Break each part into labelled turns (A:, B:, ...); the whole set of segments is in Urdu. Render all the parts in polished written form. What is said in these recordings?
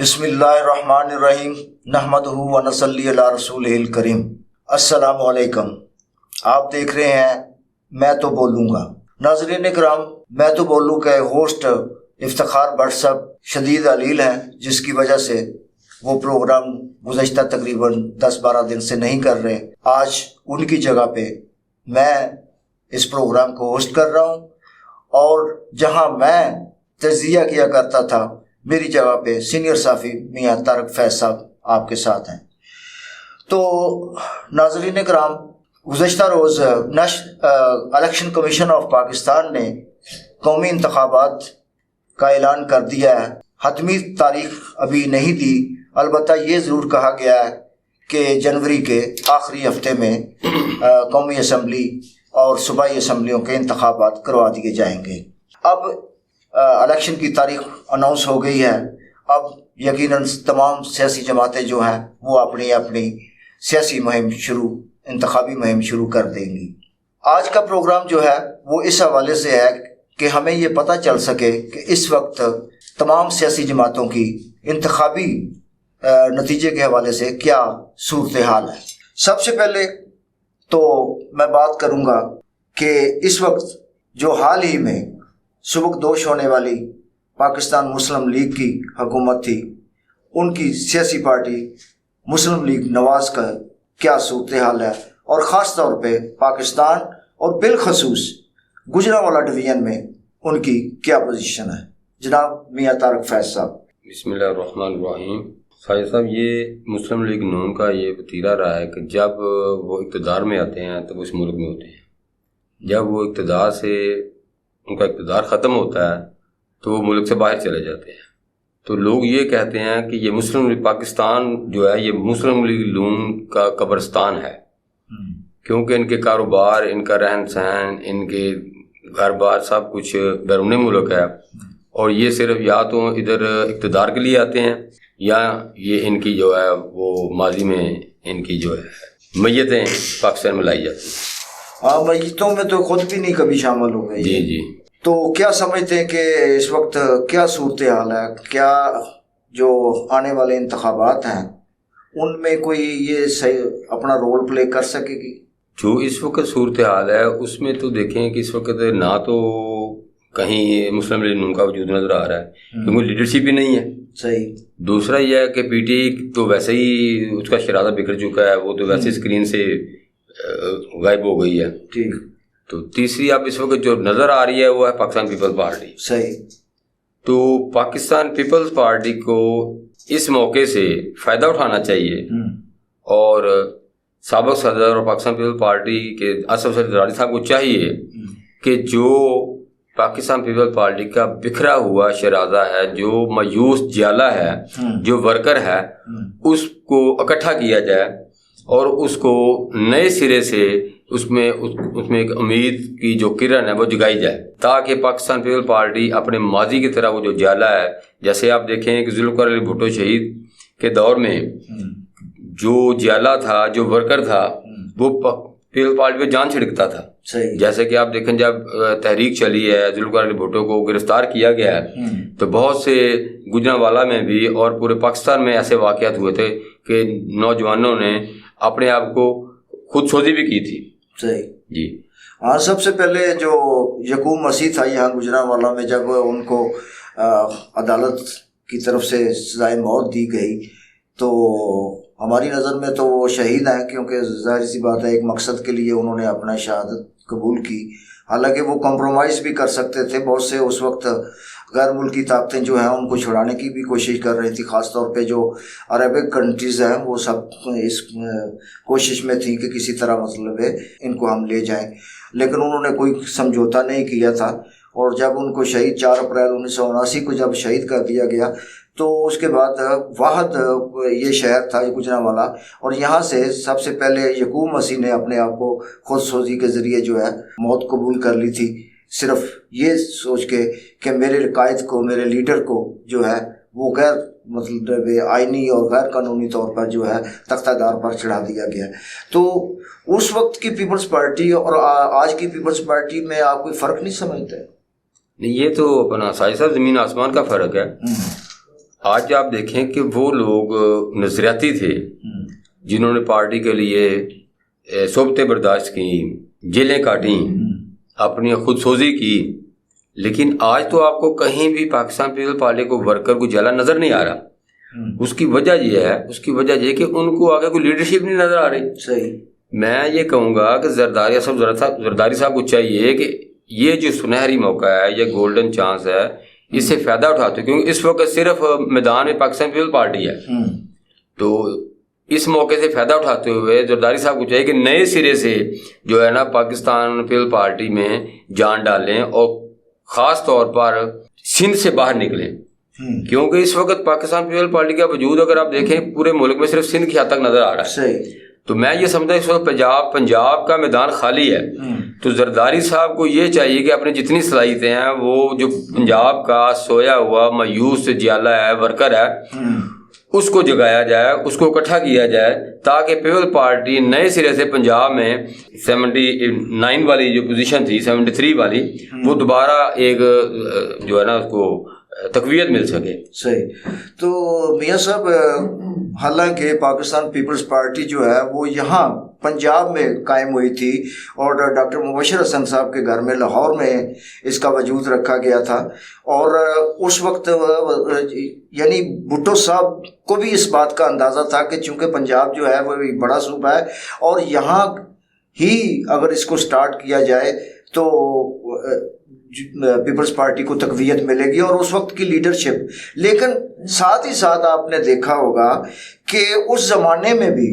A: بسم اللہ الرحمن الرحیم نحمدہ و نصلی علی رسولہ الکریم۔ السلام علیکم۔ آپ دیکھ رہے ہیں میں تو بولوں گا۔ ناظرین کرام، میں تو بولوں کہ ہوسٹ افتخار بٹ صاحب شدید علیل ہیں، جس کی وجہ سے وہ پروگرام گزشتہ تقریباً 10-12 دن سے نہیں کر رہے۔ آج ان کی جگہ پہ میں اس پروگرام کو ہوسٹ کر رہا ہوں، اور جہاں میں تجزیہ کیا کرتا تھا، میری جگہ پہ سینئر صحافی میاں طارق فیض صاحب آپ کے ساتھ ہیں۔ تو ناظرین کرام، گزشتہ روز الیکشن کمیشن آف پاکستان نے قومی انتخابات کا اعلان کر دیا ہے۔ حتمی تاریخ ابھی نہیں دی، البتہ یہ ضرور کہا گیا ہے کہ جنوری کے آخری ہفتے میں قومی اسمبلی اور صوبائی اسمبلیوں کے انتخابات کروا دیے جائیں گے۔ اب الیکشن کی تاریخ اناؤنس ہو گئی ہے۔ اب یقیناً تمام سیاسی جماعتیں جو ہیں وہ اپنی اپنی سیاسی انتخابی مہم شروع کر دیں گی۔ آج کا پروگرام جو ہے وہ اس حوالے سے ہے کہ ہمیں یہ پتہ چل سکے کہ اس وقت تمام سیاسی جماعتوں کی انتخابی نتیجے کے حوالے سے کیا صورتحال ہے۔ سب سے پہلے تو میں بات کروں گا کہ اس وقت جو حال ہی میں سبکدوش ہونے والی پاکستان مسلم لیگ کی حکومت تھی، ان کی سیاسی پارٹی مسلم لیگ نواز کا کیا صورتحال ہے، اور خاص طور پہ پاکستان اور بالخصوص گجرانوالہ ڈویژن میں ان کی کیا پوزیشن ہے۔ جناب میاں طارق فیض صاحب۔
B: بسم اللہ الرحمن الرحیم۔ فیض صاحب، یہ مسلم لیگ نون کا یہ وتیرہ رہا ہے کہ جب وہ اقتدار میں آتے ہیں تو وہ اس ملک میں ہوتے ہیں، جب وہ اقتدار سے ان کا اقتدار ختم ہوتا ہے تو وہ ملک سے باہر چلے جاتے ہیں۔ تو لوگ یہ کہتے ہیں کہ یہ مسلم لیگ پاکستان جو ہے یہ مسلم لیگ نون کا قبرستان ہے، کیونکہ ان کے کاروبار، ان کا رہن سہن، ان کے گھر بار سب کچھ بیرون ملک ہے، اور یہ صرف یا تو ادھر اقتدار کے لیے آتے ہیں یا یہ ان کی جو ہے وہ ماضی میں ان کی جو ہے میتیں پاکستان میں لائی جاتی ہیں۔
A: ہاں، میتوں میں تو خود بھی نہیں کبھی شامل ہو گئی۔
B: جی جی۔
A: تو کیا سمجھتے ہیں کہ اس وقت کیا صورتحال ہے؟ کیا جو آنے والے انتخابات ہیں ان میں کوئی یہ صحیح اپنا رول پلے کر سکے گی؟
B: جو اس وقت صورتحال ہے اس میں تو دیکھیں کہ اس وقت نہ تو کہیں مسلم لیگ نون کا وجود نظر آ رہا ہے، کیونکہ لیڈرشپ بھی نہیں ہے۔ صحیح۔ دوسرا یہ ہے کہ پی ٹی آئی تو ویسے ہی اس کا شرارہ بکھر چکا ہے، وہ تو ویسے اسکرین سے غائب ہو گئی ہے۔ ٹھیک۔ تو تیسری اب اس وقت جو نظر آ رہی ہے وہ ہے پاکستان پیپلز پارٹی۔ صحیح۔ تو پاکستان پیپلز پارٹی کو اس موقع سے فائدہ اٹھانا چاہیے، اور سابق صدر اور پاکستان پیپلز پارٹی کے اسد زرداری صاحب کو چاہیے کہ جو پاکستان پیپلز پارٹی کا بکھرا ہوا شرازہ ہے، جو مایوس جیالہ ہے، جو ورکر ہے، اس کو اکٹھا کیا جائے اور اس کو نئے سرے سے اس میں ایک امید کی جو کرن ہے وہ جگائی جائے، تاکہ پاکستان پیپلز پارٹی اپنے ماضی کی طرح وہ جو جیالہ ہے، جیسے آپ دیکھیں کہ ذوالفقار علی بھٹو شہید کے دور میں جو جیالہ تھا، جو ورکر تھا، وہ پیپلز پارٹی پہ جان چھڑکتا تھا۔ جیسے کہ آپ دیکھیں جب تحریک چلی ہے، ذوالفقار علی بھٹو کو گرفتار کیا گیا ہے، تو بہت سے گجرانوالہ میں بھی اور پورے پاکستان میں ایسے واقعات ہوئے تھے کہ نوجوانوں نے اپنے آپ کو خود سوزی بھی کی تھی۔
A: صحیح
B: جی
A: ہاں۔ سب سے پہلے جو یعقوب مسیح تھا یہاں گجرانوالہ میں، جب ان کو عدالت کی طرف سے سزائے موت دی گئی تو ہماری نظر میں تو وہ شہید ہیں، کیونکہ ظاہر سی بات ہے ایک مقصد کے لیے انہوں نے اپنا شہادت قبول کی، حالانکہ وہ کمپرومائز بھی کر سکتے تھے۔ بہت سے اس وقت غیر ملکی طاقتیں جو ہیں ان کو چھڑانے کی بھی کوشش کر رہی تھی، خاص طور پہ جو عربک کنٹریز ہیں وہ سب اس کوشش میں تھیں کہ کسی طرح مطلب ہے ان کو ہم لے جائیں، لیکن انہوں نے کوئی سمجھوتا نہیں کیا تھا۔ اور جب ان کو شہید 4 اپریل 1979 کو جب شہید کر دیا گیا تو اس کے بعد واحد یہ شہر تھا گجرانوالہ، اور یہاں سے سب سے پہلے یعقوب مسیح نے اپنے آپ کو خود سوزی کے ذریعے جو ہے موت قبول کر لی تھی، صرف یہ سوچ کے کہ میرے قائد کو، میرے لیڈر کو جو ہے وہ غیر مطلب آئینی اور غیر قانونی طور پر جو ہے تختہ دار پر چڑھا دیا گیا۔ تو اس وقت کی پیپلز پارٹی اور آج کی پیپلز پارٹی میں آپ کوئی فرق نہیں سمجھتے؟
B: نہیں، یہ تو اپنا سائز صاحب زمین آسمان کا فرق ہے۔ آج آپ دیکھیں کہ وہ لوگ نظریاتی تھے جنہوں نے پارٹی کے لیے صحبتیں برداشت کی، جیلیں کاٹیں، اپنی خود سوزی کی، لیکن آج تو آپ کو کہیں بھی پاکستان پیپل پارٹی کو ورکر کو جلا نظر نہیں آ رہا۔ اس کی وجہ یہ ہے کہ ان کو آگے کوئی لیڈرشپ نہیں نظر آ رہی۔
A: صحیح، میں
B: یہ کہوں گا کہ زرداری صاحب کو چاہیے کہ یہ جو سنہری موقع ہے، یہ گولڈن چانس ہے، اس سے فائدہ اٹھاتے، کیونکہ اس وقت صرف میدان میں پاکستان پیپل پارٹی ہے، تو اس موقع سے فائدہ اٹھاتے ہوئے زرداری صاحب کو چاہیے کہ نئے سرے سے جو ہے نا پاکستان پیپل پارٹی میں جان ڈالیں، اور خاص طور پر سندھ سے باہر نکلیں، کیونکہ اس وقت پاکستان پیپل پارٹی کا وجود اگر آپ دیکھیں پورے ملک میں صرف سندھ کی حد تک نظر آ رہا ہے۔
A: صحیح،
B: تو میں یہ سمجھتا ہوں اس وقت پنجاب کا میدان خالی ہے، تو زرداری صاحب کو یہ چاہیے کہ اپنی جتنی صلاحیتیں ہیں، وہ جو پنجاب کا سویا ہوا مایوس جیالہ ہے، ورکر ہے، اس کو جگایا جائے، اس کو اکٹھا کیا جائے، تاکہ پیپل پارٹی نئے سرے سے پنجاب میں 79 والی جو پوزیشن تھی، 73 والی، وہ دوبارہ ایک جو ہے نا اس کو تقویت مل سکے۔
A: صحیح، تو میاں صاحب حالانکہ پاکستان پیپلز پارٹی جو ہے وہ یہاں پنجاب میں قائم ہوئی تھی، اور ڈاکٹر مبشر حسن صاحب کے گھر میں لاہور میں اس کا وجود رکھا گیا تھا، اور اس وقت یعنی بھٹو صاحب کو بھی اس بات کا اندازہ تھا کہ چونکہ پنجاب جو ہے وہ بڑا صوبہ ہے، اور یہاں ہی اگر اس کو سٹارٹ کیا جائے تو پیپلز پارٹی کو تقویت ملے گی اور اس وقت کی لیڈرشپ۔ لیکن ساتھ ہی ساتھ آپ نے دیکھا ہوگا کہ اس زمانے میں بھی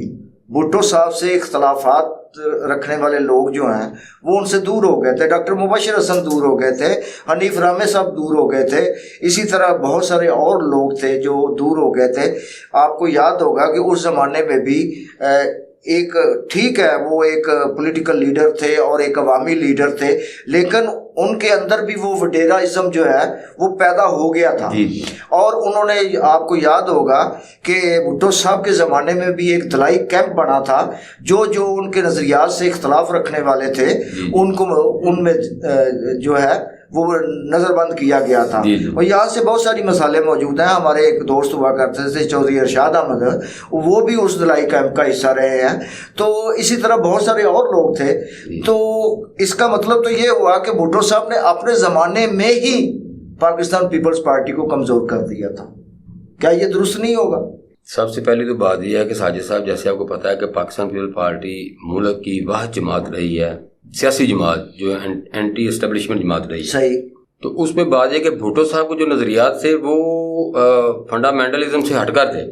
A: بھٹو صاحب سے اختلافات رکھنے والے لوگ جو ہیں وہ ان سے دور ہو گئے تھے۔ ڈاکٹر مبشر حسن دور ہو گئے تھے، حنیف رامے صاحب دور ہو گئے تھے، اسی طرح بہت سارے اور لوگ تھے جو دور ہو گئے تھے۔ آپ کو یاد ہوگا کہ اس زمانے میں بھی ایک ٹھیک ہے وہ ایک پولیٹیکل لیڈر تھے اور ایک عوامی لیڈر تھے، لیکن ان کے اندر بھی وہ وڈیراازم جو ہے وہ پیدا ہو گیا تھا، اور انہوں نے، آپ کو یاد ہوگا کہ بھٹو صاحب کے زمانے میں بھی ایک دلائی کیمپ بنا تھا، جو ان کے نظریات سے اختلاف رکھنے والے تھے ان کو ان میں جو ہے وہ نظر بند کیا گیا تھا۔ اور یہاں سے بہت ساری مثالیں موجود ہیں۔ ہمارے ایک دوست ہوا کرتے تھے چودھری ارشاد احمد، وہ بھی اس دلائی کیمپ کا حصہ رہے ہیں، تو اسی طرح بہت سارے اور لوگ تھے۔ تو اس کا مطلب تو یہ ہوا کہ بھٹو صاحب نے اپنے زمانے میں ہی پاکستان پیپلز پارٹی کو کمزور کر دیا تھا۔ کیا یہ درست نہیں ہوگا؟
B: سب سے پہلی تو بات یہ ہے کہ ساجد صاحب، جیسے آپ کو پتا ہے کہ پاکستان پیپل پارٹی ملک کی واحد جماعت رہی ہے، سیاسی جماعت جو اینٹی اسٹیبلشمنٹ جماعت رہی ہے۔
A: صحیح،
B: تو اس میں بات یہ کہ بھٹو صاحب کو جو نظریات تھے وہ فنڈامنٹلزم سے ہٹ کر تھے،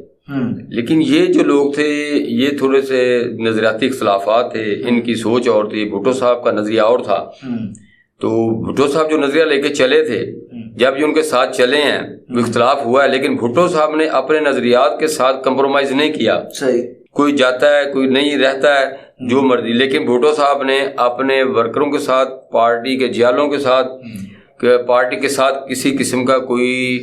B: لیکن یہ جو لوگ تھے یہ تھوڑے سے نظریاتی اختلافات تھے، ان کی سوچ اور تھی، بھٹو صاحب کا نظریہ اور تھا۔ تو بھٹو صاحب جو نظریہ لے کے چلے تھے، جب یہ ان کے ساتھ چلے ہیں وہ اختلاف ہوا ہے، لیکن بھٹو صاحب نے اپنے نظریات کے ساتھ کمپرومائز نہیں کیا۔
A: صحیح،
B: کوئی جاتا ہے کوئی نہیں رہتا ہے جو مرضی، لیکن بھٹو صاحب نے اپنے ورکروں کے ساتھ، پارٹی کے جیالوں کے ساتھ، پارٹی کے ساتھ کسی قسم کا کوئی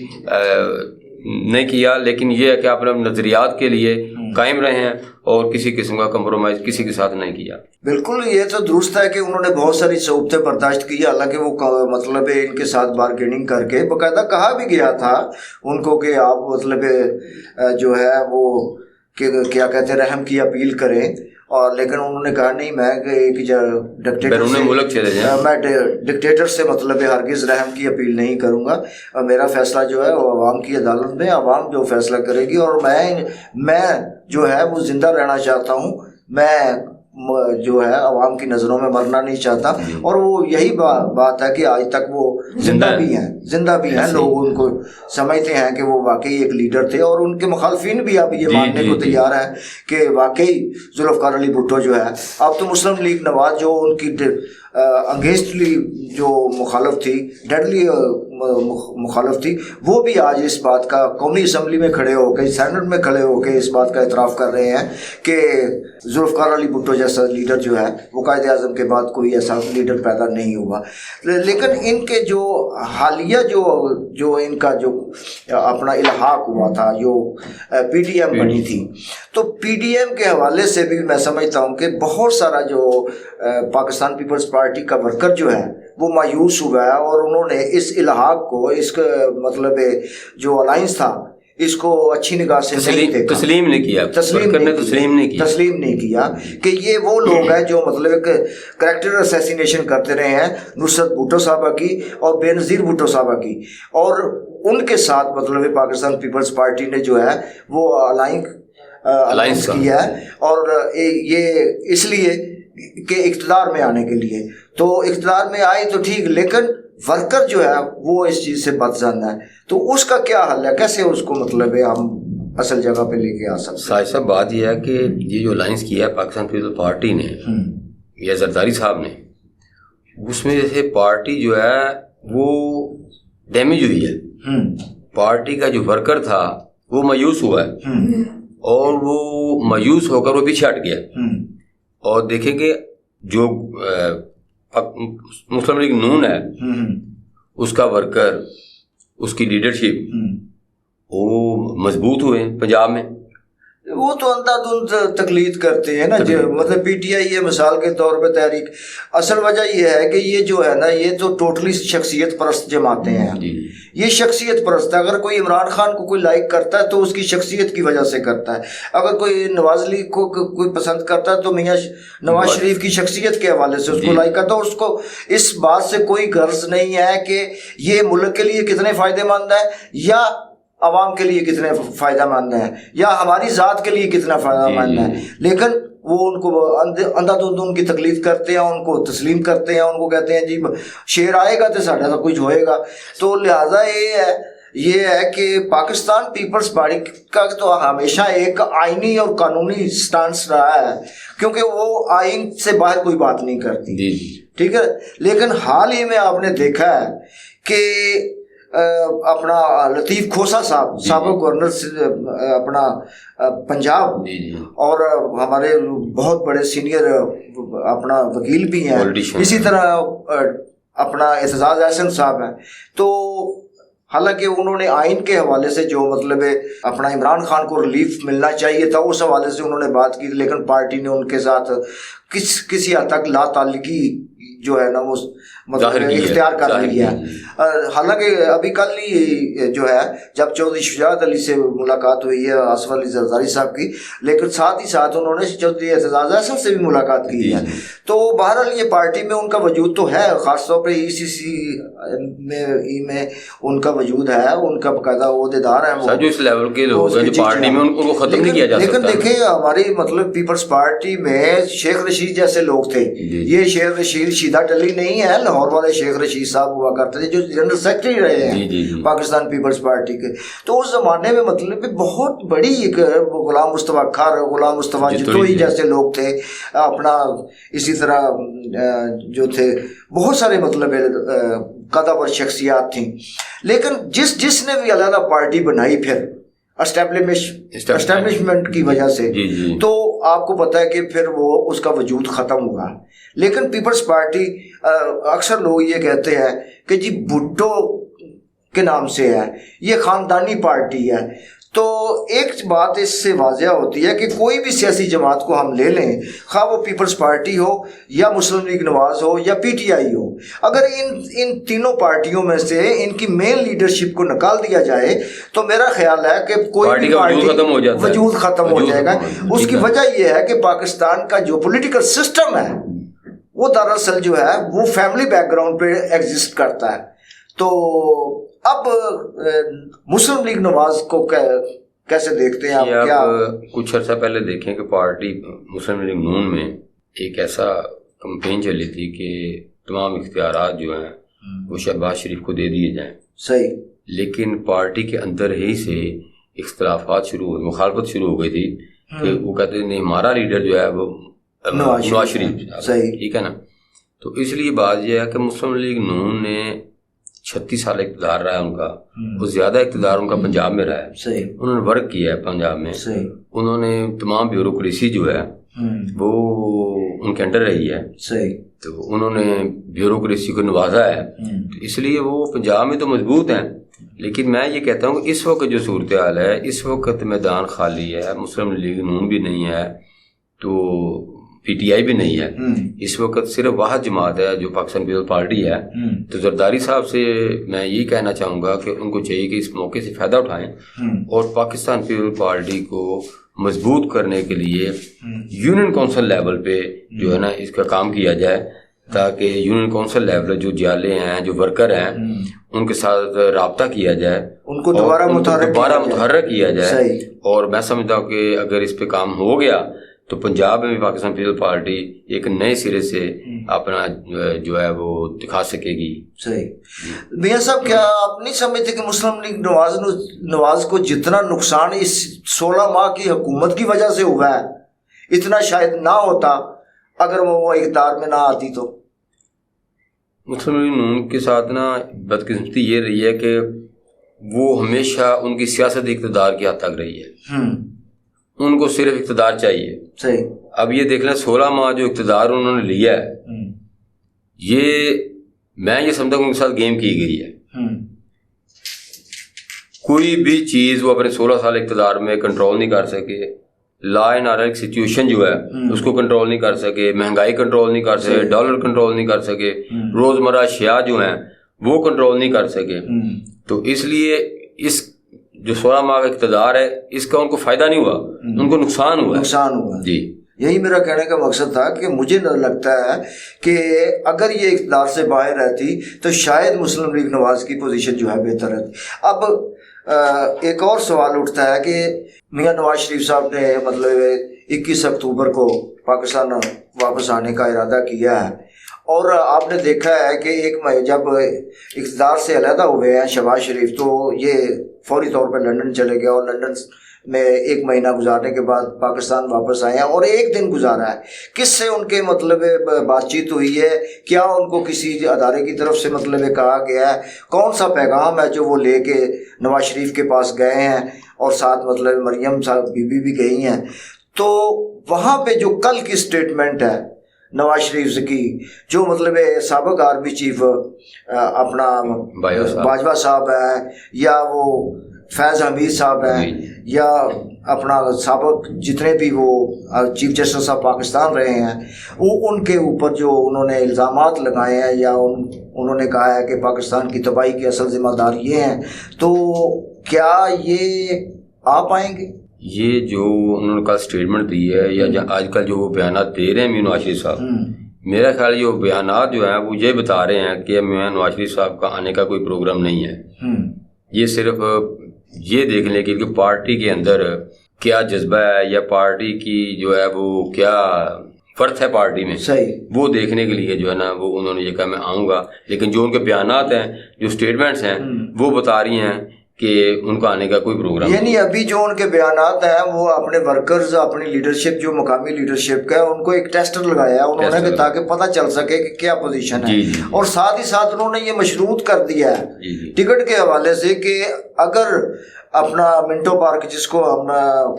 B: نہیں کیا، لیکن یہ ہے کہ اپنے نظریات کے لیے قائم رہے ہیں اور کسی قسم کا کمپرومائز کسی کے ساتھ نہیں کیا۔
A: بالکل، یہ تو درست ہے کہ انہوں نے بہت ساری صعوبتیں برداشت کی، حالانکہ وہ مطلب ان کے ساتھ بارگیننگ کر کے باقاعدہ کہا بھی گیا تھا ان کو کہ آپ مطلب جو ہے وہ کیا کہتے ہیں رحم کی اپیل کریں، اور لیکن انہوں نے کہا نہیں، میں ایک ڈکٹیٹر سے مطلب ہرگز رحم کی اپیل نہیں کروں گا، میرا فیصلہ جو ہے وہ عوام کی عدالت میں، عوام جو فیصلہ کرے گی، اور میں جو ہے وہ زندہ رہنا چاہتا ہوں، میں جو ہے عوام کی نظروں میں مرنا نہیں چاہتا۔ اور وہ یہی بات ہے کہ آج تک وہ زندہ بھی ہیں، لوگ ان کو سمجھتے ہیں کہ وہ واقعی ایک لیڈر تھے، اور ان کے مخالفین بھی اب یہ ماننے کو تیار ہیں کہ واقعی ذوالفقار علی بھٹو جو ہے، اب تو مسلم لیگ نواز جو ان کی انگیسٹلی جو مخالف تھی، ڈیڈلی مخالف تھی، وہ بھی آج اس بات کا قومی اسمبلی میں کھڑے ہو کے، سینٹ میں کھڑے ہو کے اس بات کا اعتراف کر رہے ہیں کہ ذوالفقار علی بھٹو جیسا لیڈر جو ہے وہ قائد اعظم کے بعد کوئی ایسا لیڈر پیدا نہیں ہوا۔ لیکن ان کے جو حالیہ جو ان کا جو اپنا الحاق ہوا تھا، جو پی ڈی ایم بنی تھی، تو پی ڈی ایم کے حوالے سے بھی میں سمجھتا ہوں کہ بہت سارا جو پاکستان پیپلز پارٹی کا ورکر جو ہے وہ مایوس ہوا ہے، اور انہوں نے اس الحاق کو، اس مطلب جو الائنس تھا، اس کو اچھی نگاہ سے نہیں دیکھا,
B: تسلیم نہیں کیا, تسلیم
A: نہیں کیا کہ یہ وہ لوگ ہیں جو مطلب کریکٹر اسیسینیشن کرتے رہے ہیں نصرت بھٹو صاحبہ کی اور بے نظیر بھٹو صاحبہ کی, اور ان کے ساتھ مطلب پاکستان پیپلز پارٹی نے جو ہے وہ الائنس کیا ہے, اور یہ اس لیے کہ اقتدار میں آنے کے لیے. تو اقتدار میں آئی تو ٹھیک, لیکن ورکر جو ہے وہ اس چیز سے بدظن ہے, تو اس کا کیا حل ہے, کیسے اس کو مطلب ہے ہم اصل جگہ پہ لے کے آ سکتے ہیں؟
B: ساجد صاحب بات یہ ہے کہ یہ جو الائنس کیا ہے پاکستان پیپلز پارٹی نے یا زرداری صاحب نے, اس میں جیسے پارٹی جو ہے وہ ڈیمیج ہوئی ہے, پارٹی کا جو ورکر تھا وہ مایوس ہوا ہے اور وہ مایوس ہو کر وہ پیچھے ہٹ گیا. اور دیکھیں کہ جو مسلم لیگ نون ہے اس کا ورکر, اس کی لیڈرشپ وہ مضبوط ہوئے ہیں پنجاب میں.
A: وہ تو اندھا دھند تقلید کرتے ہیں نا, جو مطلب پی ٹی آئی ہے مثال کے طور پہ تحریک. اصل وجہ یہ ہے کہ یہ جو ہے نا یہ تو ٹوٹلی شخصیت پرست جماعتیں ہیں. یہ شخصیت پرست ہے. اگر کوئی عمران خان کو کوئی لائک کرتا ہے تو اس کی شخصیت کی وجہ سے کرتا ہے, اگر کوئی نواز لیگ کو کوئی پسند کرتا ہے تو میاں نواز شریف کی شخصیت کے حوالے سے اس کو لائک کرتا ہے. اور اس کو اس بات سے کوئی غرض نہیں ہے کہ یہ ملک کے لیے کتنے فائدہ مند ہے یا عوام کے لیے کتنے فائدہ مند ہیں یا ہماری ذات کے لیے کتنا فائدہ مند ہے, لیکن وہ ان کو اندھا دھند ان کی تقلید کرتے ہیں, ان کو تسلیم کرتے ہیں, ان کو کہتے ہیں جی شیر آئے گا تو ساڈا سب کچھ ہوئے گا. تو لہٰذا یہ ہے کہ پاکستان پیپلز پارٹی کا تو ہمیشہ ایک آئینی اور قانونی سٹانس رہا ہے, کیونکہ وہ آئین سے باہر کوئی بات نہیں کرتی, ٹھیک ہے. لیکن حال ہی میں آپ نے دیکھا ہے کہ اپنا لطیف کھوسا صاحب سابق گورنر اپنا پنجاب اور ہمارے بہت بڑے سینئر اپنا وکیل بھی ہیں, اسی طرح اپنا اعتزاز احسن صاحب ہیں. تو حالانکہ انہوں نے آئین کے حوالے سے جو مطلب اپنا عمران خان کو ریلیف ملنا چاہیے تھا اس حوالے سے انہوں نے بات کی, لیکن پارٹی نے ان کے ساتھ کسی حد تک لا تعلقی جو ہے نا وہ مطلب اختیار کر لیا ہے. حالانکہ ابھی کل ہی جو ہے جب چودھری شجاعت علی سے ملاقات ہوئی ہے آصف علی زرداری صاحب کی, لیکن ساتھ ہی ساتھ انہوں نے چودھری اعتزاز احسن سے بھی ملاقات کی ہے. تو بہرحال یہ پارٹی میں ان کا وجود تو ہے, خاص طور پہ ECC میں ان کا وجود ہے, ان کا باقاعدہ عہدیدار ہیں وہ,
B: جو اس لیول کے لوگ ہیں جو پارٹی میں ان کو ختم نہیں کیا جا سکتا.
A: لیکن دیکھیں ہماری مطلب پیپلز پارٹی میں شیخ رشید جیسے لوگ تھے, یہ شیخ رشید شیدہ ٹلی نہیں ہے, لاہور والے شیخ رشید صاحب ہوا کرتے تھے جو جنرل سیکرٹری رہے ہیں پاکستان پیپلز پارٹی کے. تو اس زمانے میں مطلب بہت بڑی ایک غلام مصطفیٰ کھار, غلام مصطفیٰ جتوئی جیسے لوگ تھے, اپنا اسی طرح جو تھے بہت سارے مطلب قدور شخصیات تھیں. لیکن جس نے بھی علیحدہ پارٹی بنائی پھر اسٹیبلشمنٹ کی وجہ سے, تو آپ کو پتہ ہے کہ پھر وہ اس کا وجود ختم ہوا. لیکن پیپلز پارٹی اکثر لوگ یہ کہتے ہیں کہ جی بھٹو کے نام سے ہے, یہ خاندانی پارٹی ہے. تو ایک بات اس سے واضح ہوتی ہے کہ کوئی بھی سیاسی جماعت کو ہم لے لیں, خواہ وہ پیپلز پارٹی ہو یا مسلم لیگ نواز ہو یا PTI ہو, اگر ان تینوں پارٹیوں میں سے ان کی مین لیڈرشپ کو نکال دیا جائے تو میرا خیال ہے کہ کوئی بھی پارٹی وجود ختم ہو جائے گا. اس کی وجہ یہ ہے کہ پاکستان کا جو پولیٹیکل سسٹم ہے وہ دراصل جو ہے وہ فیملی بیک گراؤنڈ پہ ایگزسٹ کرتا ہے. تو اب مسلم لیگ نواز کو کیسے دیکھتے ہیں آپ؟ کیا
B: کچھ عرصہ پہلے دیکھیں کہ پارٹی مسلم لیگ نون میں ایک ایسا کمپین چلی تھی کہ تمام اختیارات جو ہیں وہ شہباز شریف کو دے دیے جائیں.
A: صحیح. لیکن
B: پارٹی کے اندر ہی سے اختلافات شروع ہوئے, مخالفت شروع ہو گئی تھی کہ وہ کہتے ہیں نہیں ہمارا لیڈر جو ہے وہ نواز شریف.
A: صحیح,
B: ٹھیک ہے نا. تو اس لیے بات یہ ہے کہ مسلم لیگ نون نے 36 سال اقتدار رہا ہے ان کا, وہ زیادہ اقتدار ان کا پنجاب میں رہا ہے.
A: صحیح.
B: انہوں نے ورک کیا ہے پنجاب میں.
A: صحیح.
B: انہوں نے تمام بیوروکریسی جو ہے وہ ان کے انڈر رہی ہے.
A: صحیح.
B: تو انہوں نے بیوروکریسی کو نوازا ہے, تو اس لیے وہ پنجاب میں تو مضبوط ہیں. لیکن میں یہ کہتا ہوں کہ اس وقت جو صورتحال ہے, اس وقت میدان خالی ہے, مسلم لیگ نون بھی نہیں ہے, تو پی ٹی آئی بھی نہیں ہے. اس وقت صرف واحد جماعت ہے جو پاکستان پیپلز پارٹی ہے. تو زرداری صاحب سے میں یہی کہنا چاہوں گا کہ ان کو چاہیے کہ اس موقع سے فائدہ اٹھائیں اور پاکستان پیپلز پارٹی کو مضبوط کرنے کے لیے یونین کونسل لیول پہ جو ہے نا اس کا کام کیا جائے، تاکہ یونین کونسل لیول جو جالے ہیں، جو ورکر ہیں، ان کے ساتھ رابطہ کیا جائے،
A: ان کو دوبارہ
B: متحرک کیا جائے. اور میں سمجھتا ہوں کہ اگر اس پہ کام ہو گیا تو پنجاب میں بھی پاکستان پیپلز پارٹی ایک نئے سرے سے اپنا جو ہے وہ دکھا سکے گی.
A: صحیح. میاں صاحب، کیا آپ نہیں سمجھتے کہ مسلم لیگ نواز کو جتنا نقصان اس 16 ماہ کی حکومت کی وجہ سے ہوا ہے، اتنا شاید نہ ہوتا اگر وہ اقتدار میں نہ آتی تو؟
B: مسلم لیگ نون کے ساتھ نا بدقسمتی یہ رہی ہے کہ وہ ہمیشہ ان کی سیاست اقتدار کی حد تک رہی ہے. ان کو صرف اقتدار چاہیے.
A: صحیح.
B: اب یہ دیکھ لیں 16 ماہ جو اقتدار انہوں نے لیا ہے، یہ میں یہ سمجھتا ہوں ان کے ساتھ گیم کی گئی ہے. کوئی بھی چیز وہ اپنے 16 سال اقتدار میں کنٹرول نہیں کر سکے. لا اینڈ آرڈر سچویشن جو ہے اس کو کنٹرول نہیں کر سکے، مہنگائی کنٹرول نہیں کر سکے، ڈالر کنٹرول نہیں کر سکے، روزمرہ اشیاء جو ہیں وہ کنٹرول نہیں کر سکے. تو اس لیے اس جو 16 ماہ کا اقتدار ہے اس کا ان کو فائدہ نہیں ہوا، ان کو نقصان ہوا. جی،
A: یہی میرا کہنے کا مقصد تھا کہ مجھے لگتا ہے کہ اگر یہ اقتدار سے باہر رہتی تو شاید مسلم لیگ نواز کی پوزیشن جو ہے بہتر رہتی. اب ایک اور سوال اٹھتا ہے کہ میاں نواز شریف صاحب نے مطلب 21 اکتوبر کو پاکستان واپس آنے کا ارادہ کیا ہے، اور آپ نے دیکھا ہے کہ جب اقتدار سے علیحدہ ہوئے ہیں شہباز شریف تو یہ فوری طور پہ لندن چلے گئے، اور لندن میں 1 مہینہ گزارنے کے بعد پاکستان واپس آئے ہیں اور 1 دن گزارا ہے. کس سے ان کے مطلب بات چیت ہوئی ہے؟ کیا ان کو کسی ادارے کی طرف سے مطلب کہا گیا ہے؟ کون سا پیغام ہے جو وہ لے کے نواز شریف کے پاس گئے ہیں؟ اور ساتھ مطلب مریم صاحب بی بھی گئی ہیں. تو وہاں پہ جو کل کی سٹیٹمنٹ ہے نواز شریف کی، جو مطلب سابق آرمی چیف اپنا باجوہ صاحب ہیں، یا وہ فیض حمید صاحب ہیں، یا اپنا سابق جتنے بھی وہ چیف جسٹس آف پاکستان رہے ہیں، وہ ان کے اوپر جو انہوں نے الزامات لگائے ہیں یا انہوں نے کہا ہے کہ پاکستان کی تباہی کی اصل ذمہ دار یہ ہیں، تو کیا یہ آ پائیں گے؟
B: یہ جو انہوں نے کل اسٹیٹمنٹ دی ہے یا آج کل جو وہ بیانات دے رہے ہیں میاں نواز شریف صاحب، میرا خیال یہ بیانات جو ہیں وہ یہ بتا رہے ہیں کہ میاں نواز شریف صاحب کا آنے کا کوئی پروگرام نہیں ہے. یہ صرف یہ دیکھ لیں کہ پارٹی کے اندر کیا جذبہ ہے یا پارٹی کی جو ہے وہ کیا فرق ہے پارٹی میں، وہ دیکھنے کے لیے جو ہے نا وہ انہوں نے یہ کہا میں آؤں گا. لیکن جو ان کے بیانات ہیں، جو اسٹیٹمنٹس ہیں، وہ بتا رہی ہیں کہ ان کو آنے کا کوئی پروگرام،
A: یعنی ابھی جو ان کے بیانات ہیں وہ اپنے ورکرز، اپنی لیڈرشپ جو مقامی لیڈرشپ کا ہے ان کو ایک ٹیسٹر لگایا ہے انہوں نے کہ تاکہ پتہ چل سکے کہ کیا پوزیشن ہے. اور ساتھ ہی ساتھ انہوں نے یہ مشروط کر دیا ہے ٹکٹ کے حوالے سے کہ اگر اپنا منٹو پارک، جس کو ہم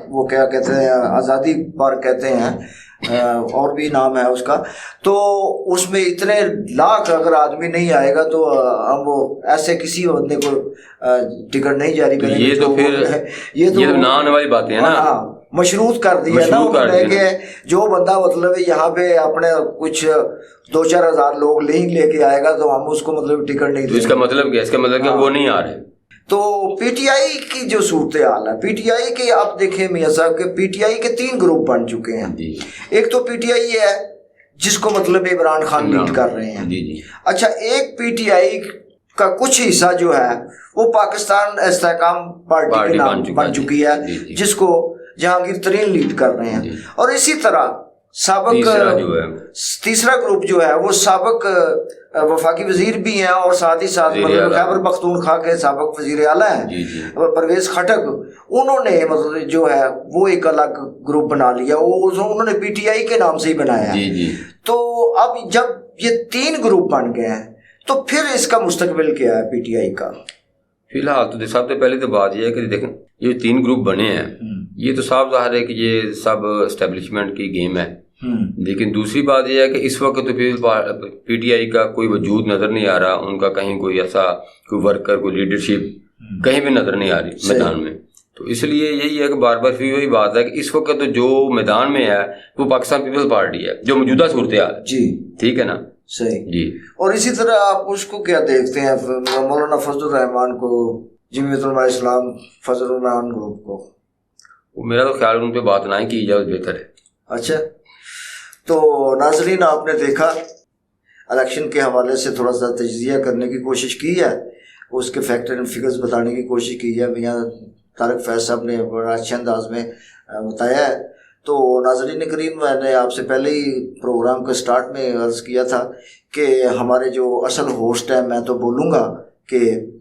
A: وہ کیا کہتے ہیں آزادی پارک کہتے ہیں، اور بھی نام ہے اس کا، تو اس میں اتنے لاکھ اگر آدمی نہیں آئے گا تو ہم وہ ایسے کسی بندے کو ٹکٹ نہیں جاری کریں گے.
B: یہ تو پھر یہ تو نہ آنے والی باتیں ہیں نا،
A: مشروط کر دیا نا انہوں نے کہ جو بندہ مطلب یہاں پہ اپنے کچھ 2-4 ہزار لوگ لے کے آئے گا تو ہم اس کو مطلب ٹکٹ نہیں دیں.
B: اس کا مطلب کیا؟ اس کا مطلب کہ وہ نہیں آ رہے.
A: تو پی ٹی آئی کی جو صورتحال ہے، پی ٹی آئی کے آپ دیکھیں میاں صاحب کہ پی ٹی آئی کے 3 گروپ بن چکے ہیں. ایک تو پی ٹی آئی ہے جس کو مطلب عمران خان لیڈ کر رہے ہیں. اچھا، ایک پی ٹی آئی کا کچھ حصہ جو ہے وہ پاکستان استحکام پارٹی کے نام بن چکی ہے جس کو جہانگیر ترین لیڈ کر رہے ہیں. اور اسی طرح سابق تیسرا گروپ جو ہے وہ سابق وفاقی وزیر بھی ہیں اور ساتھ ہی ساتھ مطلب خیبر پختونخوا کے سابق وزیر اعلیٰ ہیں پرویز خٹک. انہوں نے مطلب جو ہے وہ ایک الگ گروپ بنا لیا، وہ انہوں نے پی ٹی آئی کے نام سے ہی بنایا ہے. تو اب جب یہ 3 گروپ بن گئے ہیں تو پھر اس کا مستقبل کیا ہے پی ٹی آئی کا؟
B: فی الحال تو سب سے پہلے تو بات یہ ہے کہ دیکھیں یہ 3 گروپ بنے ہیں، یہ تو صاف ظاہر ہے کہ یہ سب اسٹیبلشمنٹ کی گیم ہے. لیکن دوسری بات یہ ہے کہ اس وقت تو پی ٹی آئی کا کوئی وجود نظر نہیں آ رہا، ان کا کہیں کوئی ایسا کوئی ورکر، کوئی لیڈرشپ کہیں بھی نظر نہیں آ رہی میدان میں. تو اس لیے یہی ہے کہ بار بار پھر وہی بات ہے کہ اس وقت جو میدان میں ہے وہ پاکستان پیپلز پارٹی ہے جو موجودہ صورتحال
A: جی
B: ٹھیک ہے نا
A: صحیح
B: جی.
A: اور اسی طرح آپ اس کو کیا دیکھتے ہیں مولانا فضل الرحمان کو, جمعیت علماء اسلام فضل الرحمان گروپ کو؟
B: وہ میرا تو خیال ان پہ بات نہ کی جائے بہتر ہے.
A: اچھا تو ناظرین آپ نے دیکھا الیکشن کے حوالے سے تھوڑا سا تجزیہ کرنے کی کوشش کی ہے, اس کے فیکٹر اینڈ فگرز بتانے کی کوشش کی ہے. میاں طارق فیض صاحب نے بڑا اچھے انداز میں بتایا ہے. تو ناظرین کریم میں نے آپ سے پہلے ہی پروگرام کے سٹارٹ میں عرض کیا تھا کہ ہمارے جو اصل ہوسٹ ہیں میں تو بولوں گا کہ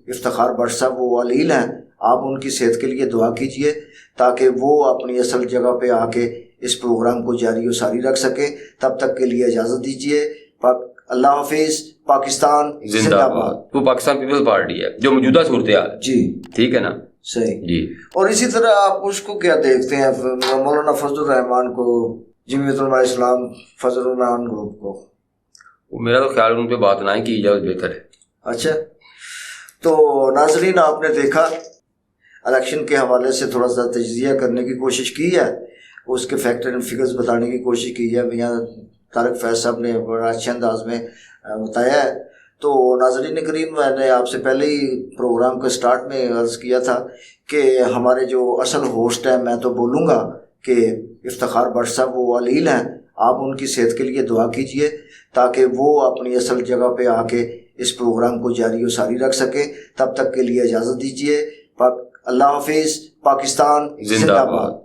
A: افتخار بٹ صاحب وہ علیل ہیں. آپ ان کی صحت کے لیے دعا کیجئے تاکہ وہ اپنی اصل جگہ پہ آ کے اس پروگرام کو جاری و ساری رکھ سکیں. تب تک کے لیے اجازت دیجیے. اللہ حافظ. پاکستان
B: زندہ باد. وہ پاکستان پیپلز پارٹی ہے جو موجودہ صورتحال
A: جی
B: ٹھیک ہے نا
A: صحیح
B: جی.
A: اور اسی طرح آپ اس کو کیا دیکھتے ہیں مولانا فضل الرحمان کو, جمعیت علماء اسلام فضل الرحمان گروپ کو؟
B: وہ میرا تو خیال ان پہ بات نہ کی جائے بہتر ہے.
A: اچھا تو ناظرین آپ نے دیکھا الیکشن کے حوالے سے تھوڑا سا تجزیہ کرنے کی کوشش کی ہے, اس کے فیکٹر اینڈ فگرز بتانے کی کوشش کی ہے. میاں طارق فیض صاحب نے بڑا اچھے انداز میں بتایا ہے. تو ناظرین کریم میں نے آپ سے پہلے ہی پروگرام کے سٹارٹ میں عرض کیا تھا کہ ہمارے جو اصل ہوسٹ ہیں میں تو بولوں گا کہ افتخار بٹ صاحب وہ علیل ہیں. آپ ان کی صحت کے لیے دعا کیجئے تاکہ وہ اپنی اصل جگہ پہ آ کے اس پروگرام کو جاری و ساری رکھ سکیں. تب تک کے لیے اجازت دیجیے. اللہ حافظ. پاکستان
B: زندہ باد.